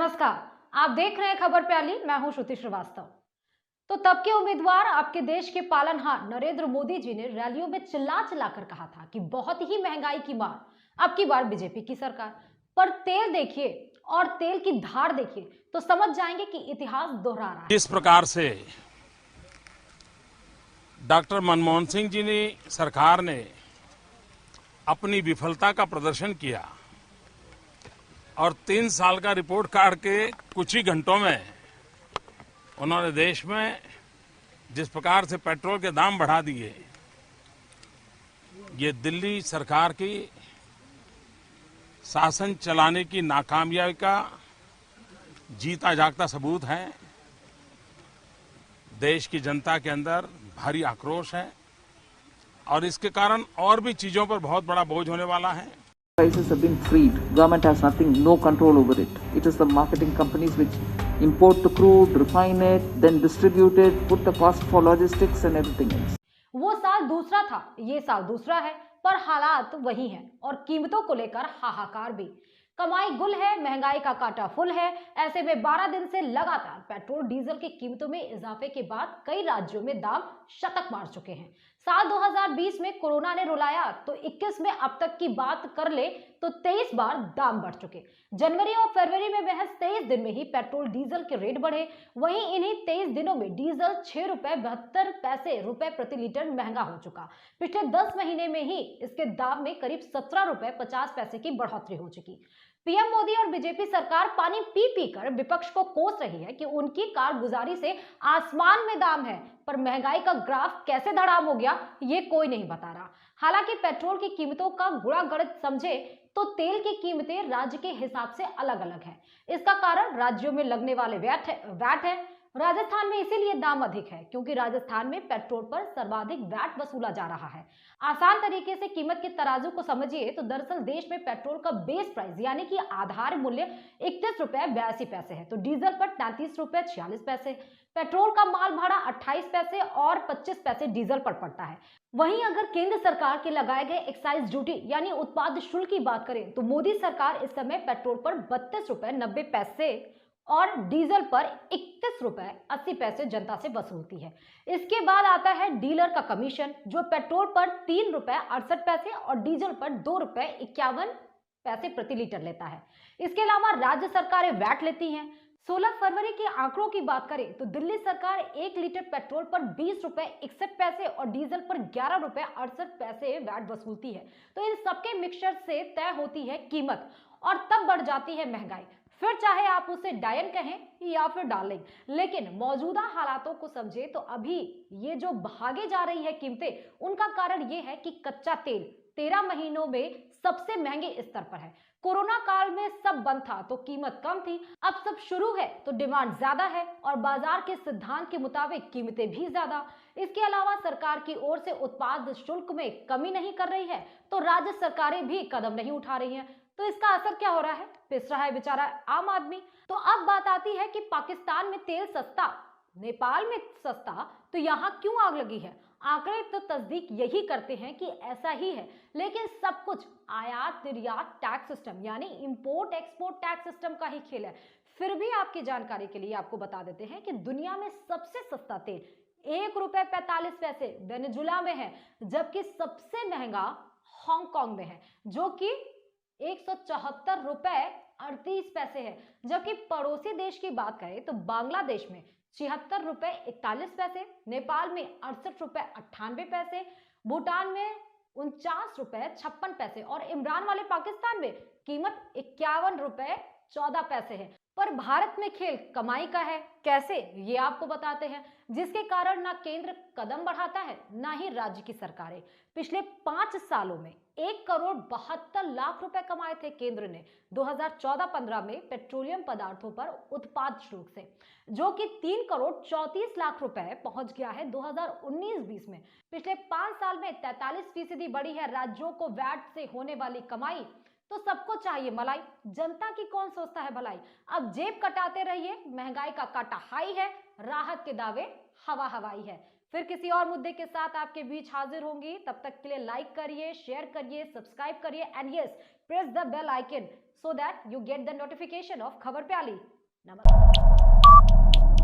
नमस्कार। आप देख रहे हैं खबर प्याली। मैं हूं श्रुति श्रीवास्तव। तो तब के उम्मीदवार आपके देश के पालनहार नरेंद्र मोदी जी ने रैलियों में चिल्ला चिल्ला कर कहा था कि बहुत ही महंगाई की मार अब की बार बीजेपी की सरकार। पर तेल देखिए और तेल की धार देखिए तो समझ जाएंगे कि इतिहास दोहरा रहा है। जिस प्रकार से डॉक्टर मनमोहन सिंह जी ने सरकार ने अपनी विफलता का प्रदर्शन किया और 3 साल का रिपोर्ट कार्ड के कुछ ही घंटों में उन्होंने देश में जिस प्रकार से पेट्रोल के दाम बढ़ा दिए, ये दिल्ली सरकार की शासन चलाने की नाकामयाबी का जीता जागता सबूत है। देश की जनता के अंदर भारी आक्रोश है और इसके कारण और भी चीजों पर बहुत बड़ा बोझ होने वाला है। Prices have been freed. Government has nothing, no control over it. It is the marketing companies which import the crude, refine it, then distribute it, put the cost for logistics and everything else. वो साल दूसरा था, ये साल दूसरा है, पर हालात वही हैं और कीमतों को लेकर हाहाकार भी। कमाई गुल है, महंगाई का कांटा फुल है। ऐसे में 12 दिन से लगातार पेट्रोल डीजल की कीमतों में इजाफे के बाद कई राज्यों में दाम शतक मार चुके हैं। साल 2020 में कोरोना ने रुलाया तो 21 में अब तक की बात कर ले तो 23 बार दाम बढ़ चुके। जनवरी और फरवरी में महज 23 दिन में ही पेट्रोल डीजल के रेट बढ़े। वहीं इन्हीं 23 दिनों में डीजल 6 रुपए 72 पैसे रुपए प्रति लीटर महंगा हो चुका। पिछले 10 महीने में ही इसके दाम में करीब 17 रुपए 50 पैसे की बढ़ोतरी हो चुकी। पीएम मोदी और बीजेपी सरकार पानी पी पी कर विपक्ष को कोस रही है कि उनकी कारगुजारी से आसमान में दाम है, पर महंगाई का ग्राफ कैसे धड़ाम हो गया ये कोई नहीं बता रहा। हालांकि पेट्रोल की कीमतों का गुणा गणित समझे तो तेल की कीमतें राज्य के हिसाब से अलग अलग है। इसका कारण राज्यों में लगने वाले वैट है। राजस्थान में इसीलिए दाम अधिक है क्योंकि राजस्थान में पेट्रोल पर सर्वाधिक वैट वसूला जा रहा है। आसान तरीके से कीमत के तराजू को समझिए तो दरअसल देश में पेट्रोल का बेस प्राइस यानी कि आधार मूल्य 31 रुपए 82 पैसे है, तो डीजल पर 33 रुपए 46 पैसे, पेट्रोल का माल भाड़ा 28 पैसे और 25 पैसे डीजल पर पड़ता है। वहीं अगर केंद्र सरकार के लगाए गए एक्साइज ड्यूटी यानी उत्पाद शुल्क की बात करें तो मोदी सरकार इस समय पेट्रोल पर 32 रुपए 90 पैसे और डीजल पर 31 रुपए 80 पैसे जनता से वसूलती है। इसके बाद आता है डीलर का कमीशन जो पेट्रोल पर 3 रुपए 68 पैसे और डीजल पर 2 रुपए 51 पैसे प्रति लीटर लेता है। इसके अलावा राज्य सरकारें वैट लेती हैं। 16 फरवरी के आंकड़ों की बात करें तो दिल्ली सरकार 1 लीटर पेट्रोल पर 20 रुपए 61 पैसे और डीजल पर 11 रुपए 68 पैसे वैट वसूलती है। तो इन सबके मिक्सचर से तय होती है कीमत और तब बढ़ जाती है महंगाई। फिर चाहे आप उसे डायन कहें या फिर डार्लिंग, लेकिन मौजूदा हालातों को समझे तो अभी ये जो भागे जा रही है कीमतें, उनका कारण ये है कि कच्चा तेल 13 महीनों में सबसे महंगे स्तर पर है। कोरोना काल में सब बंद था तो कीमत कम थी, अब सब शुरू है तो डिमांड ज्यादा है और बाजार के सिद्धांत के मुताबिक कीमतें भी ज्यादा। इसके अलावा सरकार की ओर से उत्पाद शुल्क में कमी नहीं कर रही है तो राज्य सरकारें भी कदम नहीं उठा रही हैं। तो इसका असर क्या हो रहा है? पिस रहा है बेचारा आम आदमी। तो अब बात आती है कि पाकिस्तान में तेल सस्ता, नेपाल में सस्ता, तो यहाँ क्यों आग लगी है? आंकड़े तो तस्दीक यही करते हैं कि ऐसा ही है, लेकिन सब कुछ आयात निर्यात टैक्स सिस्टम यानी इंपोर्ट एक्सपोर्ट टैक्स सिस्टम का ही खेल है। फिर भी आपकी जानकारी के लिए आपको बता देते हैं कि दुनिया में सबसे सस्ता तेल 1 रुपए 45 पैसे वेनेजुला में है, जबकि सबसे महंगा हांगकांग में है जो कि 174 रुपए 38 पैसे है। जबकि पड़ोसी देश की बात करें तो बांग्लादेश में 76 रुपए 41 पैसे, नेपाल में 68 रुपए 98 पैसे, भूटान में 49 रुपए 56 पैसे और इमरान वाले पाकिस्तान में कीमत 51 रुपए 14 पैसे है। पर भारत में खेल कमाई का है। कैसे, ये आपको बताते हैं, जिसके कारण ना केंद्र कदम बढ़ाता है ना ही राज्य की सरकारें। पिछले 5 सालों में 1,72,00,000 रुपए कमाए थे केंद्र ने 2014-15 में पेट्रोलियम पदार्थों पर उत्पाद शुल्क से, जो कि 3,34,00,000 रुपए पहुंच गया है 2019-20 में। पिछले 5 साल में 43% बढ़ी है राज्यों को वैट से होने वाली कमाई। तो सबको चाहिए मलाई, जनता की कौन सोचता है भलाई। अब जेब कटाते रहिए, महंगाई का काटा हाई है, राहत के दावे हवा हवाई है। फिर किसी और मुद्दे के साथ आपके बीच हाजिर होंगी। तब तक के लिए लाइक करिए, शेयर करिए, सब्सक्राइब करिए and yes, press the bell icon so that you get the notification of खबर प्याली। नमस्कार।